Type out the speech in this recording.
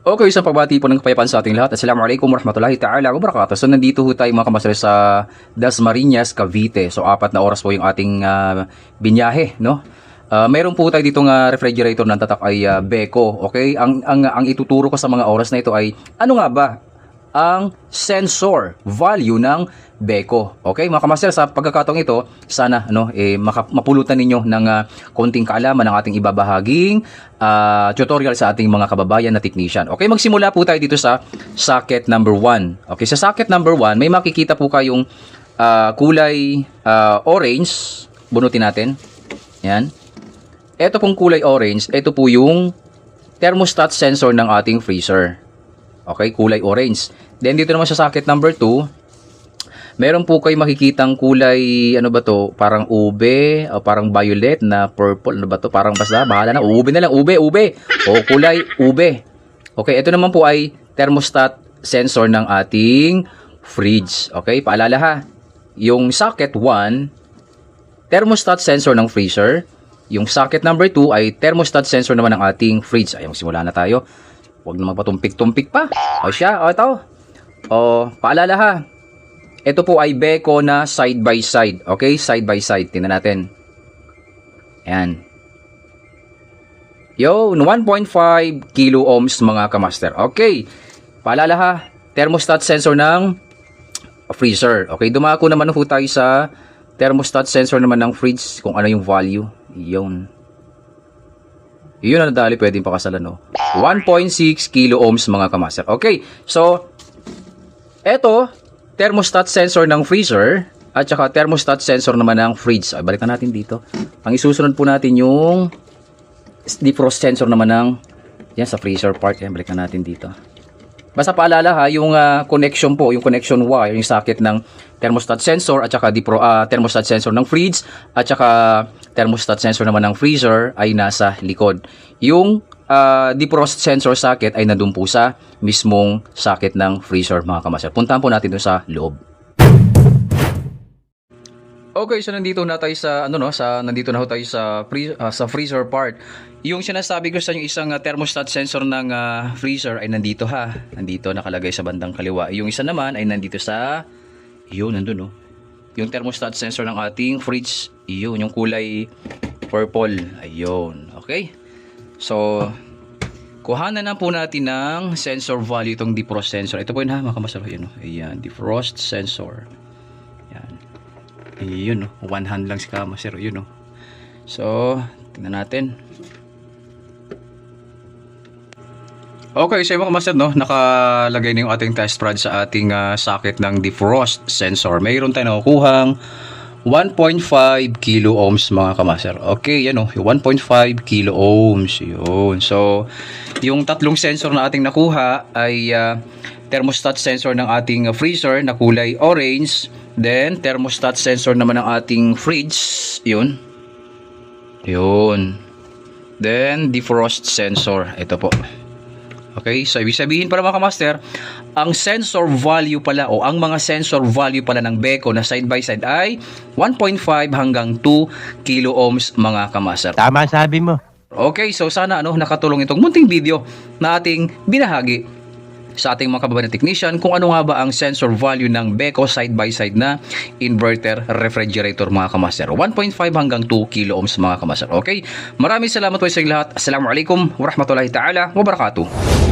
Okay, isang pagbati po ng kapayapaan sa ating lahat. Assalamualaikum warahmatullahi ta'ala wabarakatuh. So nandito ho tayo mga kamaster sa Dasmariñas, Cavite. So 4 na oras po yung ating binyahe, no? Mayroon po tayo ditong refrigerator ng tatak ay Beko, okay? Ang ituturo ko sa mga oras na ito ay ano nga ba ang sensor value ng Beko. Okay, mga kamaster, sa pagkakataong ito, sana mapulutan ninyo ng konting kaalaman ng ating ibabahaging tutorial sa ating mga kababayan na technician. Okay, magsimula po tayo dito sa socket number 1. Okay, sa socket number 1, may makikita po kayong kulay orange. Bunutin natin. Yan. Ito pong kulay orange, ito po yung thermostat sensor ng ating freezer. Okay, kulay orange. Then dito naman sa socket number 2, meron po kayo makikitang kulay, ano ba to? Parang ube, o parang violet na purple, ano ba to? Parang basta, bahala na, ube na lang, ube. O kulay ube. Okay, ito naman po ay thermostat sensor ng ating fridge. Okay, paalala ha. Yung socket 1, thermostat sensor ng freezer. Yung socket number 2 ay thermostat sensor naman ng ating fridge. Ay, magsimula na tayo. Huwag na magpatumpik-tumpik pa. O siya, o ito. O, paalala ha. Ito po ay Beko na side by side. Okay, side by side. Tingnan natin. Ayan. Yo, 1.5 kilo ohms mga kamaster. Okay. Paalala ha. Thermostat sensor ng freezer. Okay, dumako naman po tayo sa thermostat sensor naman ng fridge kung ano yung value. Yun. Yun na nadali, pwedeng pakasalan, no? 1.6 kilo ohms mga kamaster. Okay, so eto, thermostat sensor ng freezer at saka thermostat sensor naman ng fridge. Ay, balikan natin dito. Ang isusunod po natin yung defrost sensor naman ng yan sa freezer part. Yan, balikan natin dito. Basta paalala ha, yung connection po, yung connection wire, yung socket ng thermostat sensor at saka thermostat sensor ng fridge at saka thermostat sensor naman ng freezer ay nasa likod. Yung defrost sensor socket ay nandun po sa mismong socket ng freezer mga kamaster. Puntahan po natin dun sa loob. Okay, so nandito na tayo sa nandito na tayo sa freezer part. Yung sinasabi ko sa inyo isang thermostat sensor ng freezer ay nandito ha. Nandito nakalagay sa bandang kaliwa. Yung isa naman ay nandito sa nandun. Yung thermostat sensor ng ating fridge, yung kulay purple. Ayun, okay? So, kuhanan na po natin ng sensor value itong defrost sensor. Ito po yun ha, mga kamasar. Ayan, defrost sensor. Ayan. Yun, 1 hand lang si kamasar. Yun, So, tingnan natin. Okay, so mga kamasar, nakalagay na yung ating test rod sa ating socket ng defrost sensor. Mayroon tayo nakukuhang 1.5 kilo ohms mga kamaster. Okay, yan yung 1.5 kilo ohms. Yun. So, yung tatlong sensor na ating nakuha ay thermostat sensor ng ating freezer na kulay orange. Then, thermostat sensor naman ng ating fridge. Yun. Then, defrost sensor. Ito po. Okay, so ibig sabihin para mga kamaster, ang sensor value pala o ang mga sensor value pala ng Beko na side by side ay 1.5 hanggang 2 kilo ohms mga kamaster. Tama sabi mo. Okay, so sana nakatulong itong munting video na ating binahagi sa ating mga kababayan na technician kung ano nga ba ang sensor value ng Beko side by side na inverter refrigerator mga kamaster. 1.5 hanggang 2 kilo ohms mga kamaster. Okay, maraming salamat po sa lahat. Assalamualaikum warahmatullahi ta'ala wabarakatuh.